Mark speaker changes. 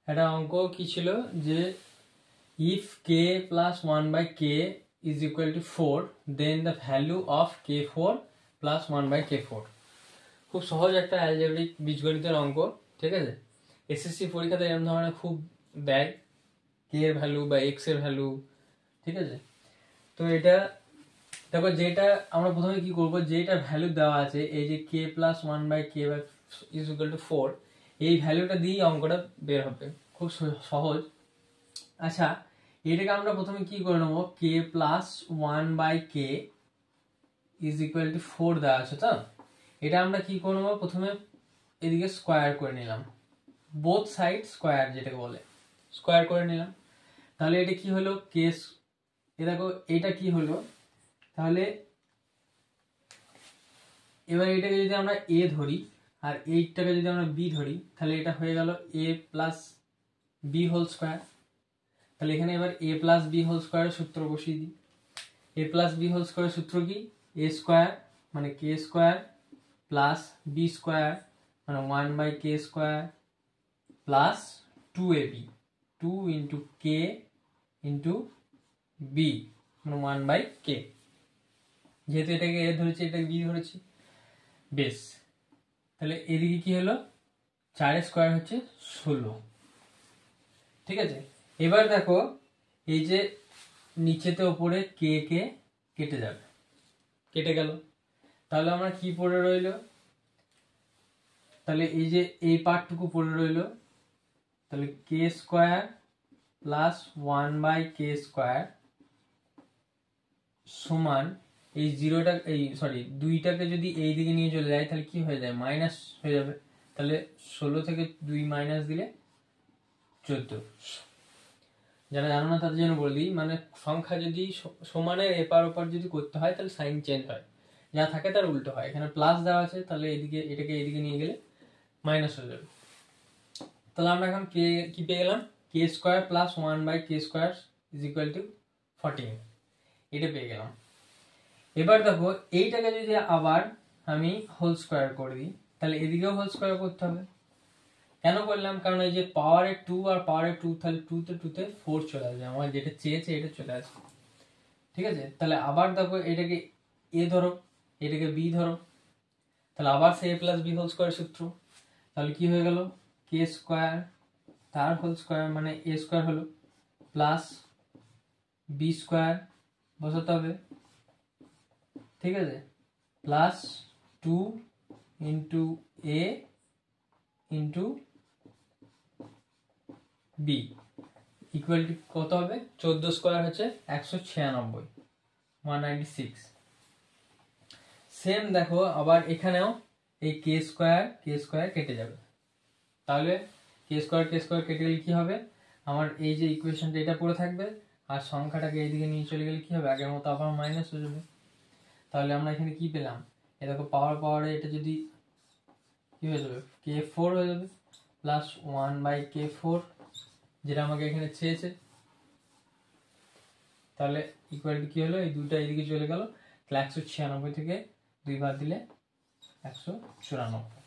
Speaker 1: একটা অঙ্ক কি ছিল যে if k plus 1 by k is equal to 4 then the value of k4 plus 1 by k4। খুব সহজ একটা অ্যালজেব্রিক বীজগণিতের অঙ্ক, ঠিক আছে। এসএসসি পরীক্ষাতে এরকম ধরনের খুব দেয়, কে এর ভ্যালু বা এক্স এর ভ্যালু, ঠিক আছে। তো এটা দেখো, যেটা আমরা প্রথমে কি করব, যেটা ভ্যালু দেওয়া আছে এই যে k plus 1 by k is equal to 4, এই ভ্যালুটা দিয়ে অঙ্কটা বের হবে, খুব সহজ। আচ্ছা, এটাকে আমরা প্রথমে কি করে নেবো, k plus 1 by k is equal to 4 দেওয়া আছে, তো এটা আমরা কি করে নেবো, প্রথমে এদিকে স্কোয়ার করে নিলাম, বোথ সাইড স্কোয়ার যেটাকে বলে, স্কোয়ার করে নিলাম। তাহলে এটা কি হলো, কে, দেখো এটা কি হলো, তাহলে এবার এটাকে যদি আমরা এ ধরি আর এইটাকে যদি আমরা বি ধরি, তাহলে এটা হয়ে গেল এ প্লাস বি হোল স্কোয়ার। তাহলে এখানে এবার এ প্লাস বি হোল স্কোয়ারের সূত্র বসিয়ে দিই। এ প্লাস বি হোল স্কোয়ারের সূত্র কি, এ স্কোয়ার মানে k square plus b square মানে 1 by k square plus 2ab, 2 into k into b মানে 1 বাই কে। যেহেতু এটাকে এ ধরেছি, এটাকে বি ধরেছি, বেশ। তাহলে এদিকে কি হলো, 4 স্কোয়ার হচ্ছে 16, ঠিক আছে। এবার দেখো এই যে নিচেতে ওপরে কে কে কেটে যাবে, কেটে গেল, তাহলে আমরা কি পড়ে রইল, তাহলে এই যে এই পার্টটুকু পড়ে রইল, তাহলে k square plus 1 by k square সমান এই জিরোটা, এই সরি দুইটাকে যদি এই দিকে নিয়ে চলে যায় তাহলে কি হয়ে যায়, মাইনাস হয়ে যাবে। তাহলে 16 থেকে 2 মাইনাস দিলে 14। যারা জানো না তাদের জন্য বলে দিই, মানে সংখ্যা যদি সমানের এপার ওপার যদি করতে হয় তাহলে সাইন চেঞ্জ হয়, যা থাকে তার উল্টো হয়। এখানে প্লাস দেওয়া আছে, তাহলে এদিকে এটাকে এদিকে নিয়ে গেলে মাইনাস হয়ে যাবে। তাহলে আমরা এখন কে কি পেয়ে গেলাম, k square plus 1 by k square is equal to 14, এটা পেয়ে গেলাম। এবার দেখো এইটাকে যদি আবার আমি হোল স্কোয়ার করে দিই, তাহলে এদিকেও হোল স্কোয়ার করতে হবে। কেন করলাম, কারণ এই যে পাওয়ারের 2 আর পাওয়ারের 2, তাহলে 2 তে 4 চলে আসবে, আমার যেটা চেয়েছে এটা চলে আসবে, ঠিক আছে। তাহলে আবার দেখো এটাকে এ ধরো, এটাকে বি ধরো, তাহলে আবার সে a plus b whole square সূত্র, তাহলে কি হয়ে গেল, কে স্কোয়ার তার হোল স্কোয়ার মানে এ স্কোয়ার হলো প্লাস বি স্কোয়ার বসাতে হবে, ঠিক আছে, plus 2 into a into b equal to কত হবে, 14 স্কোয়ার হচ্ছে 196, 196। সেম দেখো আবার এখানেও এই কে স্কোয়ার কেটে যাবে, তাহলে কে স্কোয়ার কেটে গেলে কি হবে, আমার এই যে ইকুয়েশনটা এটা পড়ে থাকবে, আর সংখ্যাটাকে এইদিকে নিয়ে চলে গেলে কি হবে, আগের মতো আবার মাইনাস হয়ে যাবে। তাহলে আমরা এখানে কি পেলাম, এ দেখো পাওয়ারে এটা যদি কি হয়ে যাবে, কে4 হয়ে যাবে প্লাস 1 বাই কে4, যেটা আমাকে এখানে চেয়েছে। তাহলে ইকুয়াল টু কি হলো, এই দুইটা এদিকে চলে গেল, তাহলে 196 থেকে 2 বাদ দিলে 194।